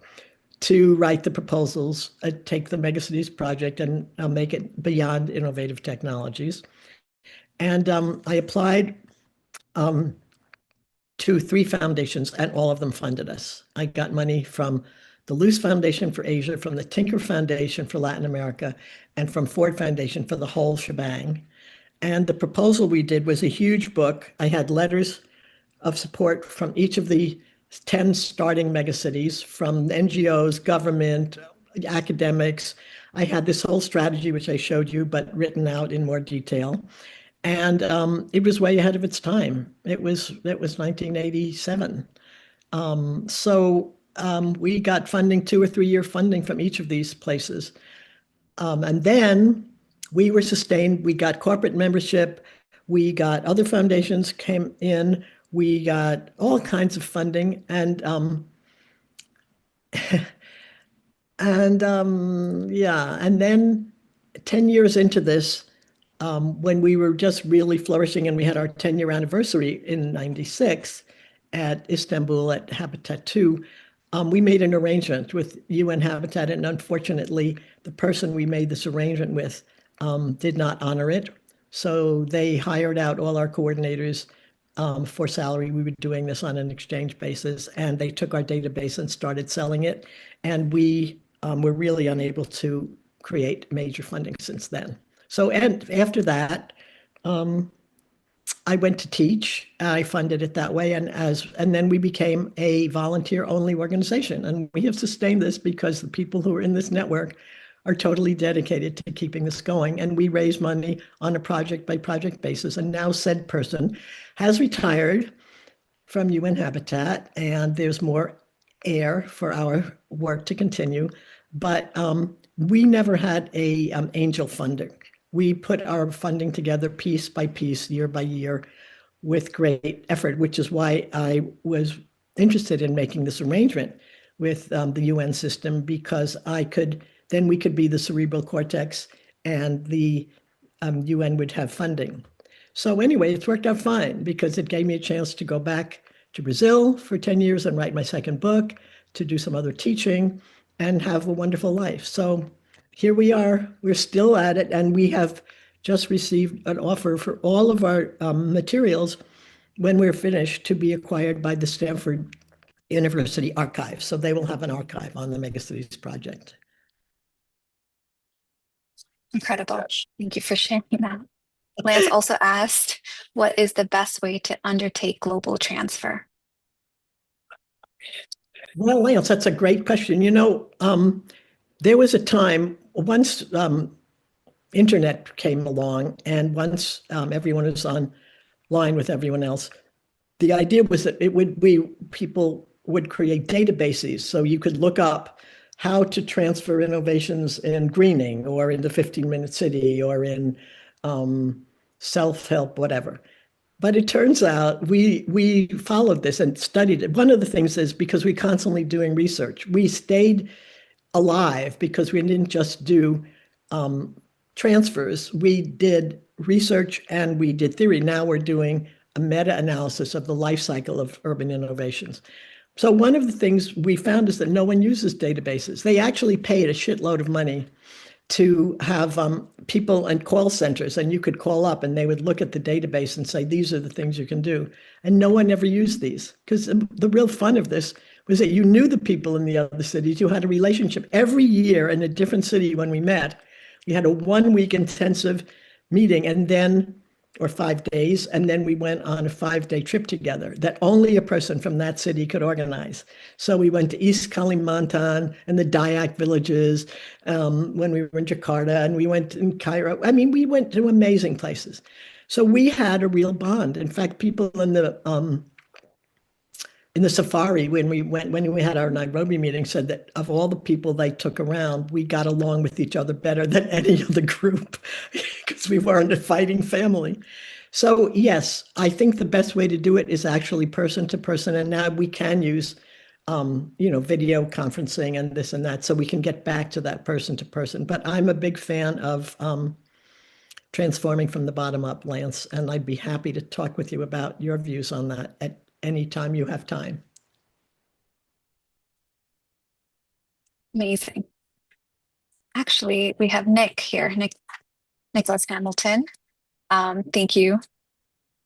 to write the proposals, take the Megacities project and make it beyond innovative technologies. And I applied to 3 foundations, and all of them funded us. I got money from the Luce Foundation for Asia, from the Tinker Foundation for Latin America, and from Ford Foundation for the whole shebang. And the proposal we did was a huge book. I had letters of support from each of the 10 starting megacities, from NGOs, government, academics. I had this whole strategy, which I showed you, but written out in more detail. And it was way ahead of its time. It was 1987. We got funding, 2 or 3 year funding from each of these places. And then we were sustained. We got corporate membership. We got other foundations came in. We got all kinds of funding. And yeah, and then 10 years into this, when we were just really flourishing and we had our 10-year anniversary in 96 at Istanbul at Habitat 2, we made an arrangement with UN Habitat, and unfortunately, the person we made this arrangement with did not honor it. So they hired out all our coordinators for salary. We were doing this on an exchange basis, and they took our database and started selling it. And we were really unable to create major funding since then. So, and after that, I went to teach. I funded it that way, and then we became a volunteer-only organization, and we have sustained this because the people who are in this network are totally dedicated to keeping this going. And we raise money on a project-by-project basis. And now said person has retired from UN Habitat, and there's more air for our work to continue. But we never had a angel funder. we put our funding together piece by piece, year by year, with great effort, which is why I was interested in making this arrangement with the UN system, because then we could be the cerebral cortex and the UN would have funding. So anyway, it's worked out fine because it gave me a chance to go back to Brazil for 10 years and write my second book, to do some other teaching and have a wonderful life. So here we are, we're still at it, and we have just received an offer for all of our materials when we're finished to be acquired by the Stanford University Archive. So they will have an archive on the Megacities project. Incredible. Thank you for sharing that. Lance also asked, what is the best way to undertake global transfer? Well, Lance, that's a great question. There was a time once internet came along, and once everyone was online with everyone else, the idea was that people would create databases so you could look up how to transfer innovations in greening or in the 15-minute city or in self-help, whatever. But it turns out we followed this and studied it. One of the things is because we constantly doing research, we stayed alive because we didn't just do transfers. We did research and we did theory. Now we're doing a meta-analysis of the life cycle of urban innovations. So one of the things we found is that no one uses databases. They actually paid a shitload of money to have people and call centers, and you could call up and they would look at the database and say, these are the things you can do. And no one ever used these, because the real fun of this was that you knew the people in the other cities. You had a relationship every year in a different city. When we met, we had a 1 week intensive meeting, and then or 5 days, and then we went on a 5-day trip together that only a person from that city could organize. So we went to East Kalimantan and the Dayak villages when we were in Jakarta, and we went in Cairo. I mean, we went to amazing places. So we had a real bond. In fact, people in the safari when we had our Nairobi meeting said that of all the people they took around, we got along with each other better than any other group because we weren't a fighting family. So yes, I think the best way to do it is actually person to person, and now we can use video conferencing and this and that, so we can get back to that person to person. But I'm a big fan of transforming from the bottom up, Lance, and I'd be happy to talk with you about your views on that at any time you have time. Amazing. Actually, we have Nick here, Nicholas Hamilton. Thank you.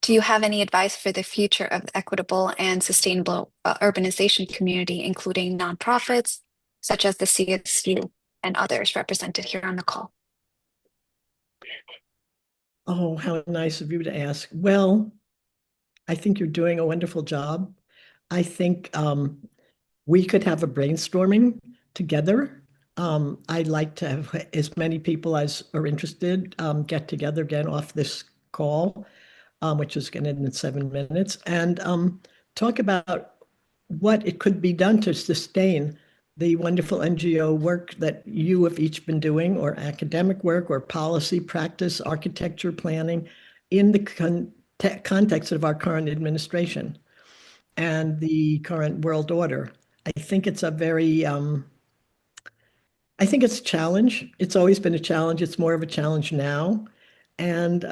Do you have any advice for the future of the equitable and sustainable urbanization community, including nonprofits such as the CSU and others represented here on the call? Oh, how nice of you to ask. Well, I think you're doing a wonderful job. I think we could have a brainstorming together. I'd like to have as many people as are interested get together again off this call, which is going to end in 7 minutes, and talk about what it could be done to sustain the wonderful NGO work that you have each been doing, or academic work, or policy, practice, architecture, planning, in the context of our current administration and the current world order. I think it's a very, I think it's a challenge. It's always been a challenge. It's more of a challenge now. And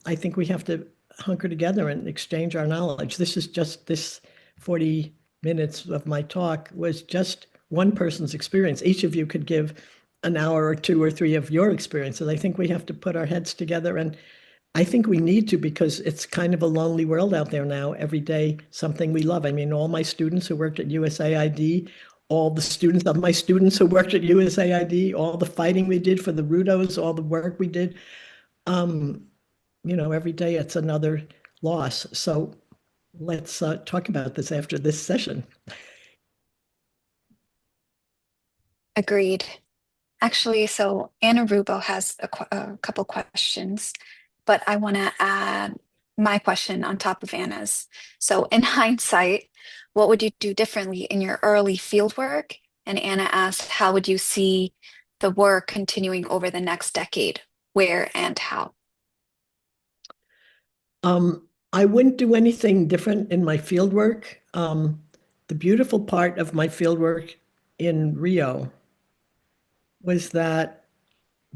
I think we have to hunker together and exchange our knowledge. This 40 minutes of my talk was just one person's experience. Each of you could give an hour or 2 or 3 of your experiences. I think we have to put our heads together, and I think we need to, because it's kind of a lonely world out there now. Every day, something we love. I mean, all my students who worked at USAID, all the students of my students who worked at USAID, all the fighting we did for the Rudos, all the work we did. Every day it's another loss. So let's talk about this after this session. Agreed. Actually, so Anna Rubo has a couple questions, but I want to add my question on top of Anna's. So, in hindsight, what would you do differently in your early field work? And Anna asked, how would you see the work continuing over the next decade where, and how? I wouldn't do anything different in my field work. The beautiful part of my field work in Rio was that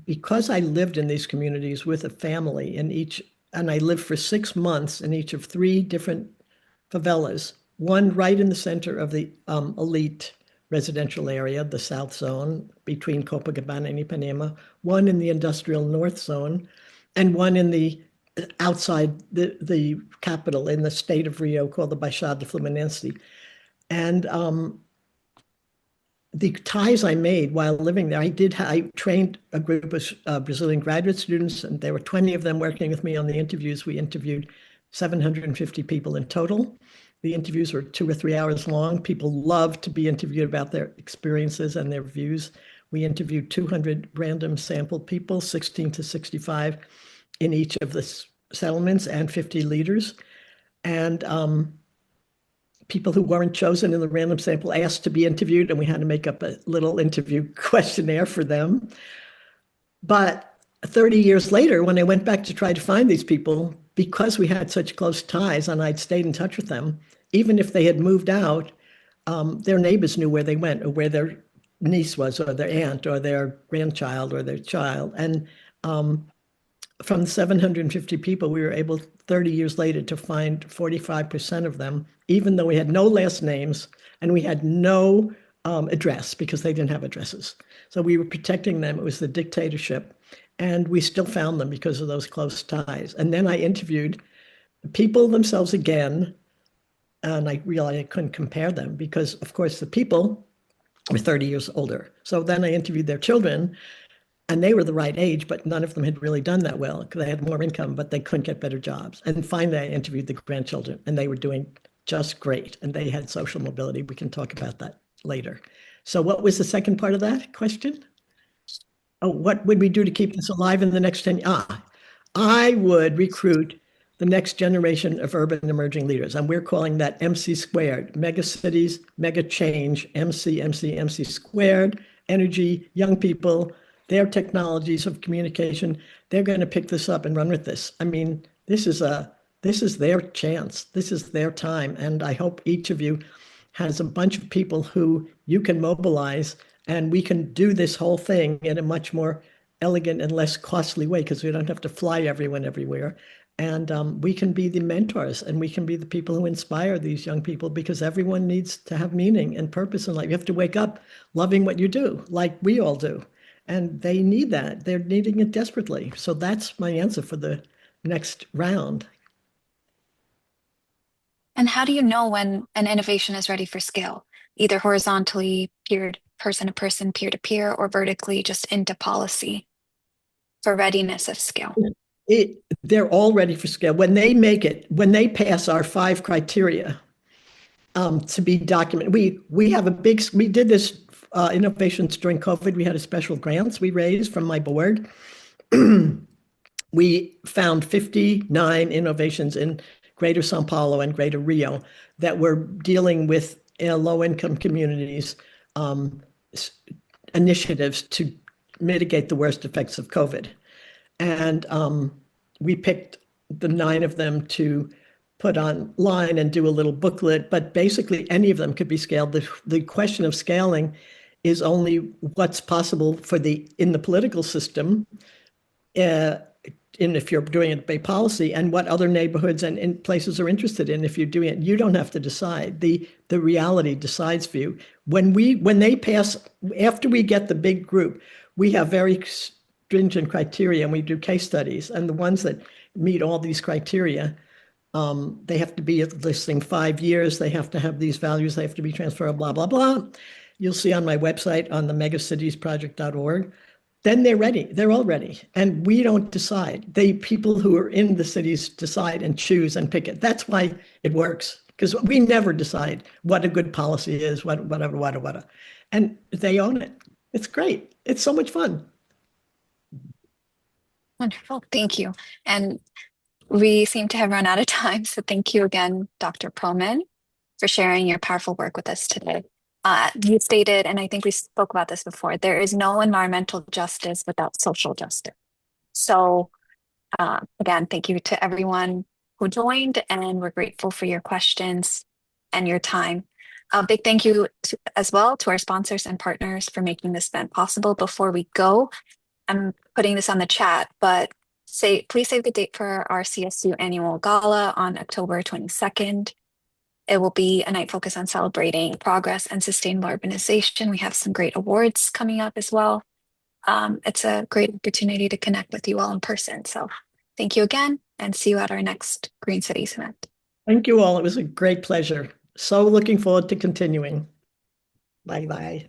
because I lived in these communities with a family in each, and I lived for 6 months in each of three different favelas, one right in the center of the elite residential area, the South Zone, between Copacabana and Ipanema, one in the industrial North Zone, and one in the outside the capital in the state of Rio called the Baixada Fluminense. And the ties I made while living there, I trained a group of Brazilian graduate students, and there were 20 of them working with me on the interviews. We interviewed 750 people in total. The interviews were 2 or 3 hours long. People loved to be interviewed about their experiences and their views. We interviewed 200 random sample people, 16 to 65 in each of the settlements, and 50 leaders. And people who weren't chosen in the random sample asked to be interviewed, and we had to make up a little interview questionnaire for them. But 30 years later, when I went back to try to find these people, because we had such close ties and I'd stayed in touch with them, even if they had moved out, their neighbors knew where they went or where their niece was or their aunt or their grandchild or their child. And from 750 people, we were able 30 years later to find 45% of them, even though we had no last names and we had no address because they didn't have addresses. So we were protecting them. It was the dictatorship. And we still found them because of those close ties. And then I interviewed the people themselves again. And I realized I couldn't compare them because, of course, the people were 30 years older. So then I interviewed their children, and they were the right age, but none of them had really done that well because they had more income, but they couldn't get better jobs. And finally, I interviewed the grandchildren, and they were doing just great, and they had social mobility. We can talk about that later. So what was the second part of that question? Oh, what would we do to keep this alive in the next 10 years? I would recruit the next generation of urban emerging leaders. And we're calling that MC squared, mega cities, mega change, MC squared, energy, young people, their technologies of communication. They're going to pick this up and run with this. I mean, this is their chance. This is their time. And I hope each of you has a bunch of people who you can mobilize, and we can do this whole thing in a much more elegant and less costly way because we don't have to fly everyone everywhere. And we can be the mentors, and we can be the people who inspire these young people, because everyone needs to have meaning and purpose in life. You have to wake up loving what you do, like we all do. And they need that. They're needing it desperately. So that's my answer for the next round. And how do you know when an innovation is ready for scale, either horizontally, peer person to person, peer to peer, or vertically just into policy for readiness of scale? They're all ready for scale. When they make it, when they pass our 5 criteria to be documented, we did this innovations during COVID. We had a special grants we raised from my board. We found 59 innovations in Greater Sao Paulo and Greater Rio that were dealing with low-income communities, initiatives to mitigate the worst effects of COVID. And we picked the 9 of them to put online and do a little booklet, but basically any of them could be scaled. The question of scaling is only what's possible in the political system, and if you're doing it by policy, and what other neighborhoods and places are interested in. If you're doing it, you don't have to decide. The reality decides for you. When they pass, after we get the big group, we have very stringent criteria, and we do case studies. And the ones that meet all these criteria, they have to be at this thing 5 years. They have to have these values. They have to be transferable, blah, blah, blah. You'll see on my website on the megacitiesproject.org. Then they're ready. They're all ready. And we don't decide. People who are in the cities decide and choose and pick it. That's why it works, because we never decide what a good policy is, whatever. And they own it. It's great. It's so much fun. Wonderful. Thank you. And we seem to have run out of time. So thank you again, Dr. Perlman, for sharing your powerful work with us today. You stated, and I think we spoke about this before, there is no environmental justice without social justice. So again, thank you to everyone who joined, and we're grateful for your questions and your time. A big thank you as well to our sponsors and partners for making this event possible. Before we go, I'm putting this on the chat, but please save the date for our CSU annual gala on October 22nd. It will be a night focused on celebrating progress and sustainable urbanization. We have some great awards coming up as well. It's a great opportunity to connect with you all in person. So thank you again, and see you at our next Green Cities event. Thank you all. It was a great pleasure. So looking forward to continuing. Bye bye.